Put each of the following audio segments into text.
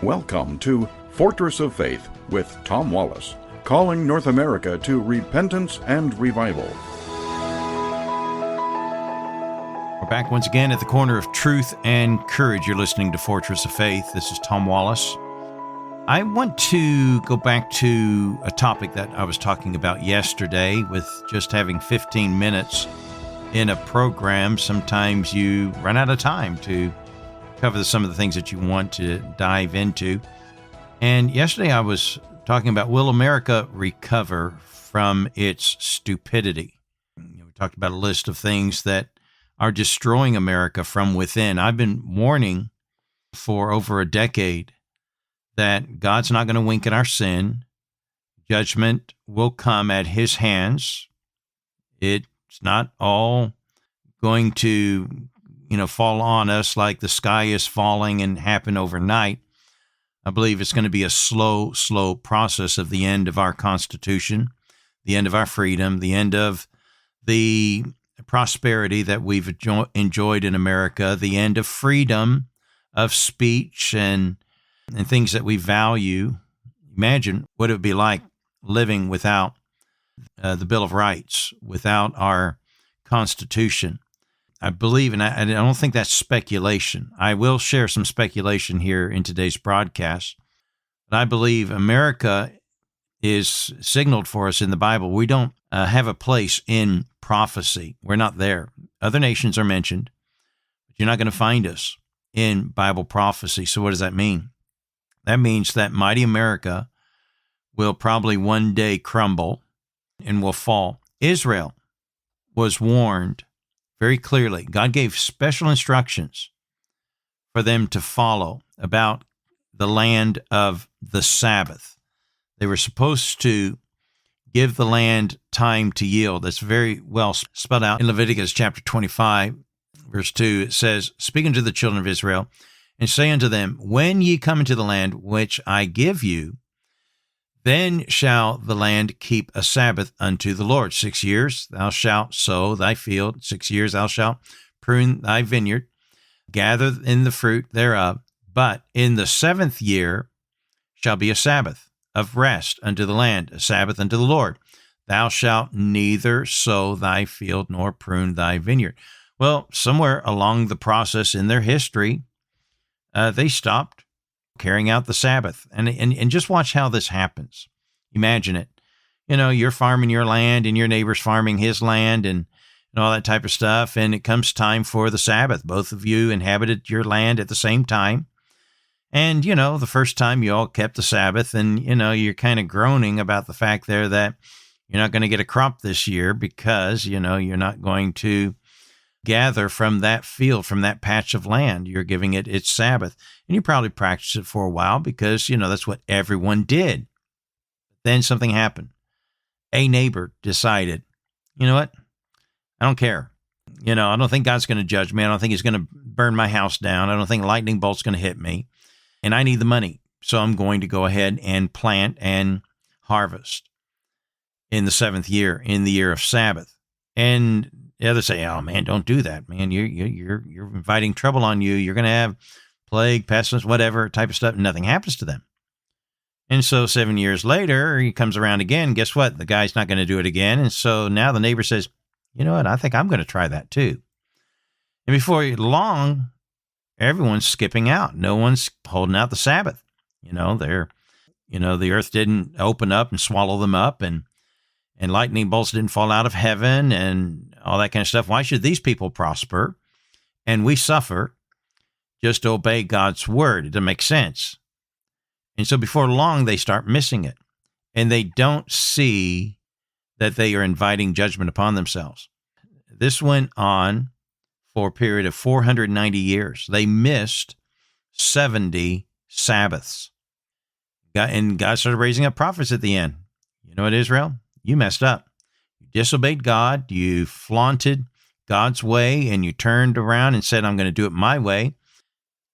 Welcome to Fortress of Faith with Tom Wallace, calling North America to repentance and revival. We're back once again at the corner of truth and courage. You're listening to Fortress of Faith. This is Tom Wallace. I want to go back to a topic that I was talking about yesterday with just having 15 minutes in a program. Sometimes you run out of time to cover some of the things that you want to dive into. And yesterday I was talking about, will America recover from its stupidity? We talked about a list of things that are destroying America from within. I've been warning for over a decade that God's not going to wink at our sin. Judgment will come at his hands. It's not all going to, fall on us like the sky is falling and happen overnight. I believe it's going to be a slow process of the end of our Constitution, the end of our freedom, the end of the prosperity that we've enjoyed in America, the end of freedom of speech and things that we value. Imagine what it would be like living without the Bill of Rights, without our Constitution. I believe, and I don't think that's speculation. I will share some speculation here in today's broadcast, but I believe America is signaled for us in the Bible. We don't have a place in prophecy. We're not there. Other nations are mentioned, but you're not going to find us in Bible prophecy. So what does that mean? That means that mighty America will probably one day crumble and will fall. Israel was warned very clearly. God gave special instructions for them to follow about the land of the Sabbath. They were supposed to give the land time to yield. That's very well spelled out in Leviticus chapter 25, verse 2. It says, "Speaking to the children of Israel, and say unto them, when ye come into the land which I give you, then shall the land keep a Sabbath unto the Lord. 6 years thou shalt sow thy field, 6 years thou shalt prune thy vineyard, gather in the fruit thereof. But in the 7th year shall be a Sabbath of rest unto the land, a Sabbath unto the Lord. Thou shalt neither sow thy field nor prune thy vineyard." Well, somewhere along the process in their history, they stopped carrying out the Sabbath. And just watch how this happens. Imagine it. You're farming your land and your neighbor's farming his land and all that type of stuff. And it comes time for the Sabbath. Both of you inhabited your land at the same time. And, the first time you all kept the Sabbath and, you're kind of groaning about the fact there that you're not going to get a crop this year because, you're not going to gather from that field, from that patch of land. You're giving it its Sabbath. And you probably practiced it for a while because, that's what everyone did. Then something happened. A neighbor decided, you know what? I don't care. I don't think God's going to judge me. I don't think he's going to burn my house down. I don't think a lightning bolt's going to hit me. And I need the money. So I'm going to go ahead and plant and harvest in the 7th year, in the year of Sabbath. And the others say, "Oh man, don't do that, man. You're inviting trouble on you. You're going to have plague, pestilence, whatever type of stuff." Nothing happens to them. And so 7 years later, he comes around again. Guess what? The guy's not going to do it again. And so now the neighbor says, "You know what? I think I'm going to try that too." And before long, everyone's skipping out. No one's holding out the Sabbath. The earth didn't open up and swallow them up, and lightning bolts didn't fall out of heaven and all that kind of stuff. Why should these people prosper and we suffer? Just obey God's word. It doesn't make sense. And so before long, they start missing it. And they don't see that they are inviting judgment upon themselves. This went on for a period of 490 years. They missed 70 Sabbaths. And God started raising up prophets at the end. You know what, Israel? You messed up. You disobeyed God. You flaunted God's way, and you turned around and said, "I'm going to do it my way,"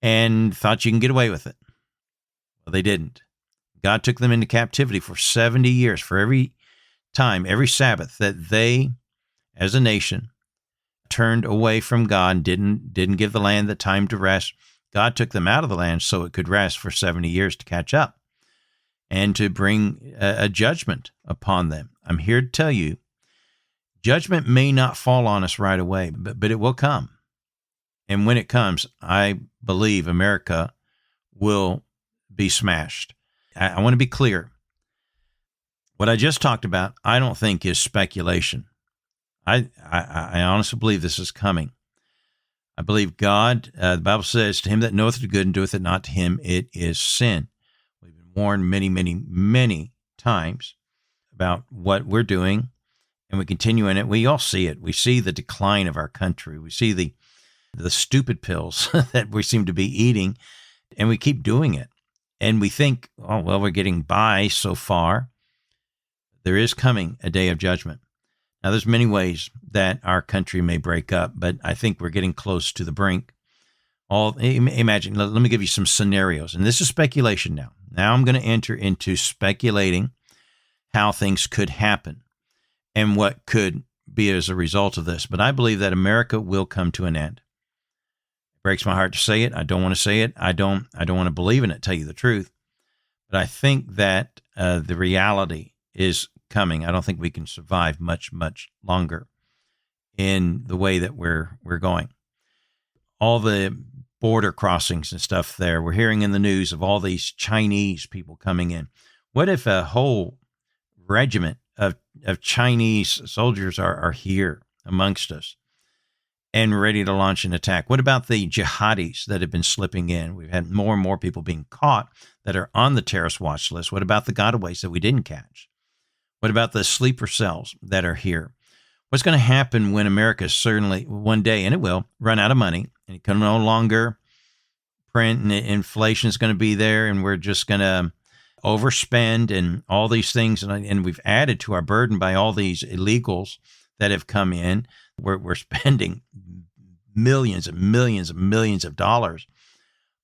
and thought you can get away with it. Well, they didn't. God took them into captivity for 70 years. For every time, every Sabbath that they, as a nation, turned away from God, didn't give the land the time to rest, God took them out of the land so it could rest for 70 years to catch up and to bring a judgment upon them. I'm here to tell you, judgment may not fall on us right away, but it will come. And when it comes, I believe America will be smashed. I want to be clear. What I just talked about, I don't think is speculation. I honestly believe this is coming. I believe God, the Bible says, to him that knoweth the good and doeth it not, to him it is sin. We've been warned many, many, many times about what we're doing, and we continue in it. We all see it. We see the decline of our country. We see the stupid pills that we seem to be eating, and we keep doing it. And we think, oh, well, we're getting by so far. There is coming a day of judgment. Now, there's many ways that our country may break up, but I think we're getting close to the brink. Imagine, let me give you some scenarios, and this is speculation now. Now I'm going to enter into speculating how things could happen and what could be as a result of this. But I believe that America will come to an end. It breaks my heart to say it. I don't want to say it. I don't want to believe in it, tell you the truth. But I think that the reality is coming. I don't think we can survive much, much longer in the way that we're going. All the border crossings and stuff there, we're hearing in the news of all these Chinese people coming in. What if a whole regiment of Chinese soldiers are here amongst us and ready to launch an attack? What about the jihadis that have been slipping in? We've had more and more people being caught that are on the terrorist watch list. What about the gotaways that we didn't catch? What about the sleeper cells that are here? What's going to happen when America certainly one day, and it will, run out of money, and it can no longer print, and inflation is going to be there, and we're just going to overspend and all these things, and we've added to our burden by all these illegals that have come in. We're spending millions and millions and millions of dollars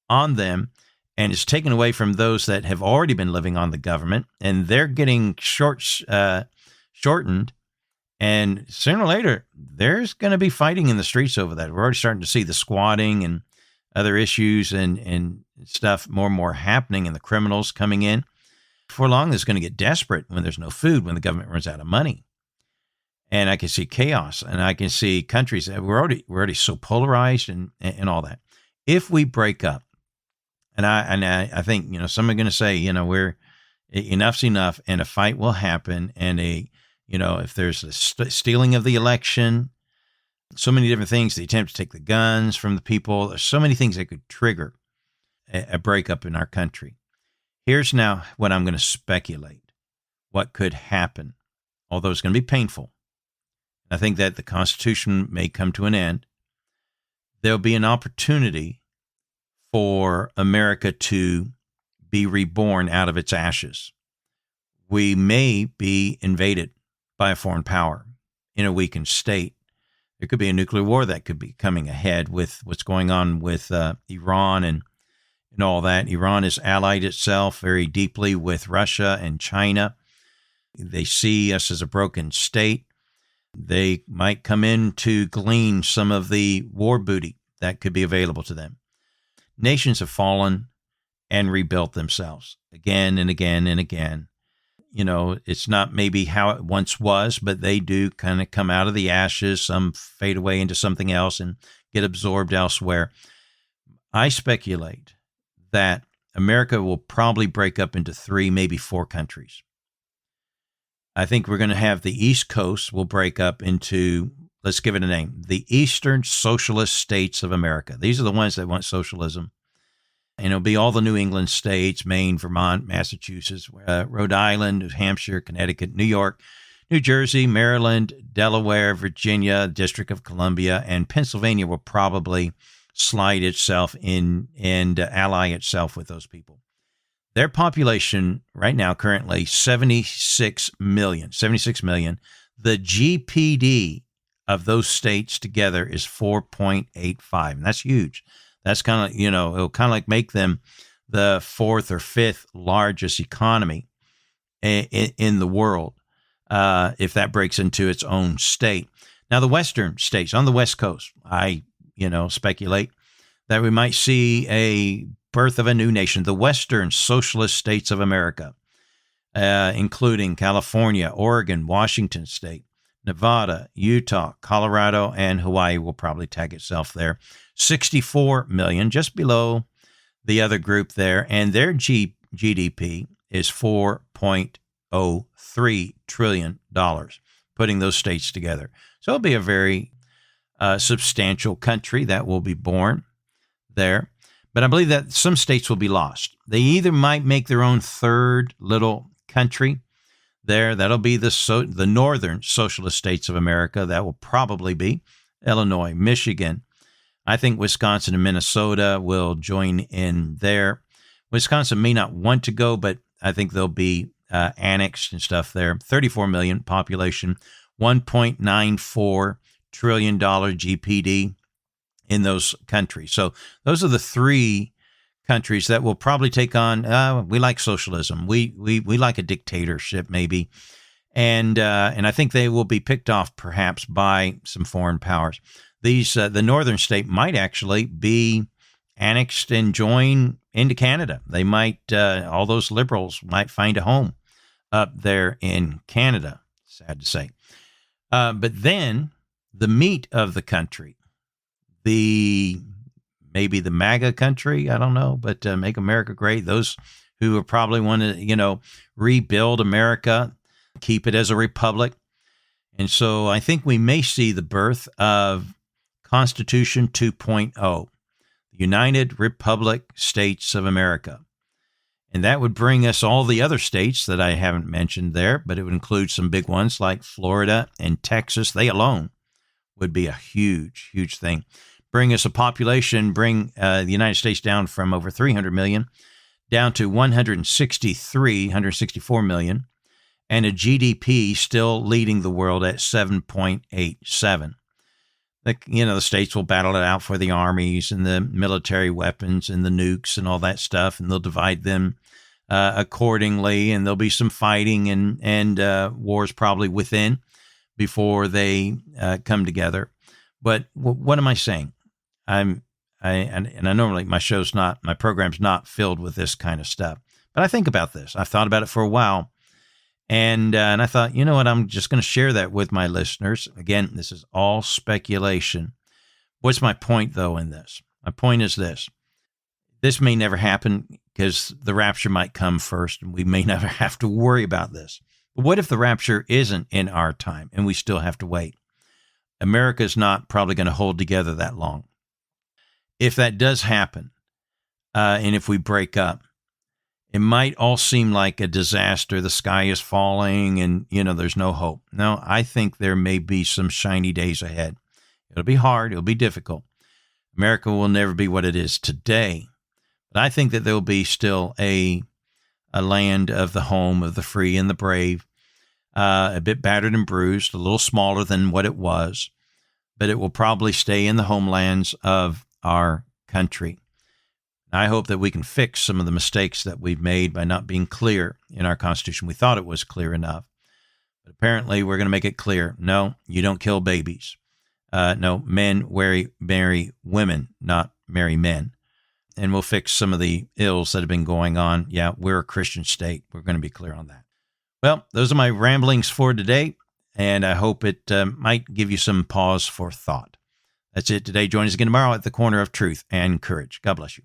on them, and it's taken away from those that have already been living on the government, and they're getting shortened. And sooner or later, there's going to be fighting in the streets over that. We're already starting to see the squatting and other issues and stuff more and more happening, and the criminals coming in. Before long, it's going to get desperate when there's no food, when the government runs out of money. And I can see chaos, and I can see countries. We're already so polarized and all that. If we break up, and I think, some are going to say, we're enough's enough, and a fight will happen, and if there's a stealing of the election, so many different things, the attempt to take the guns from the people, there's so many things that could trigger a breakup in our country. Here's now what I'm going to speculate, what could happen, although it's going to be painful. I think that the Constitution may come to an end. There'll be an opportunity for America to be reborn out of its ashes. We may be invaded by a foreign power in a weakened state. There could be a nuclear war that could be coming ahead with what's going on with Iran and all that. Iran has allied itself very deeply with Russia and China. They see us as a broken state. They might come in to glean some of the war booty that could be available to them. Nations have fallen and rebuilt themselves again and again and again. It's not maybe how it once was, but they do kind of come out of the ashes. Some fade away into something else and get absorbed elsewhere. I speculate that America will probably break up into 3, maybe 4 countries. I think we're going to have the East Coast will break up into, let's give it a name, the Eastern Socialist States of America. These are the ones that want socialism. And it'll be all the New England states, Maine, Vermont, Massachusetts, Rhode Island, New Hampshire, Connecticut, New York, New Jersey, Maryland, Delaware, Virginia, District of Columbia, and Pennsylvania will probably slide itself in and ally itself with those people. Their population right now, currently 76 million. The GPD of those states together is 4.85, and that's huge. That's kind of, it'll kind of like make them the 4th or 5th largest economy in the world if that breaks into its own state. Now, the western states on the West Coast, I speculate that we might see a birth of a new nation, the Western Socialist States of America, including California, Oregon, Washington State, Nevada, Utah, Colorado, and Hawaii will probably tag itself there. 64 million, just below the other group there, and their GDP is $4.03 trillion, putting those states together. So it'll be a very substantial country that will be born there. But I believe that some states will be lost. They either might make their own third little country there. That'll be the northern socialist states of America. That will probably be Illinois, Michigan. I think Wisconsin and Minnesota will join in there. Wisconsin may not want to go, but I think they'll be annexed and stuff there. 34 million population, $1.94 trillion GPD in those countries. So those are the three countries that will probably take on. We like socialism. We like a dictatorship, maybe, and I think they will be picked off perhaps by some foreign powers. These the northern state might actually be annexed and join into Canada. They might all those liberals might find a home up there in Canada. Sad to say, but then the meat of the country, maybe the MAGA country, I don't know, but Make America Great, those who are probably want to, rebuild America, keep it as a republic. And so I think we may see the birth of Constitution 2.0, the United Republic States of America. And that would bring us all the other states that I haven't mentioned there, but it would include some big ones like Florida and Texas. They alone would be a huge, huge thing. Bring us a population, bring the United States down from over 300 million down to 164 million, and a GDP still leading the world at 7.87. The states will battle it out for the armies and the military weapons and the nukes and all that stuff, and they'll divide them accordingly, and there'll be some fighting and wars probably within before they come together. But what am I saying? I normally my program's not filled with this kind of stuff, but I think about this. I've thought about it for a while, and I thought, you know what? I'm just going to share that with my listeners. Again, this is all speculation. What's my point though in this? My point is this: this may never happen because the rapture might come first, and we may never have to worry about this. But what if the rapture isn't in our time and we still have to wait? America's not probably going to hold together that long. If that does happen, and if we break up, it might all seem like a disaster. The sky is falling and, there's no hope. No, I think there may be some shiny days ahead. It'll be hard. It'll be difficult. America will never be what it is today. But I think that there will be still a land of the home of the free and the brave, a bit battered and bruised, a little smaller than what it was, but it will probably stay in the homelands of our country. I hope that we can fix some of the mistakes that we've made by not being clear in our Constitution. We thought it was clear enough, but apparently we're going to make it clear. No, you don't kill babies. No, men marry women, not marry men. And we'll fix some of the ills that have been going on. Yeah, we're a Christian state. We're going to be clear on that. Well, those are my ramblings for today, and I hope it might give you some pause for thought. That's it today. Join us again tomorrow at the Corner of Truth and Courage. God bless you.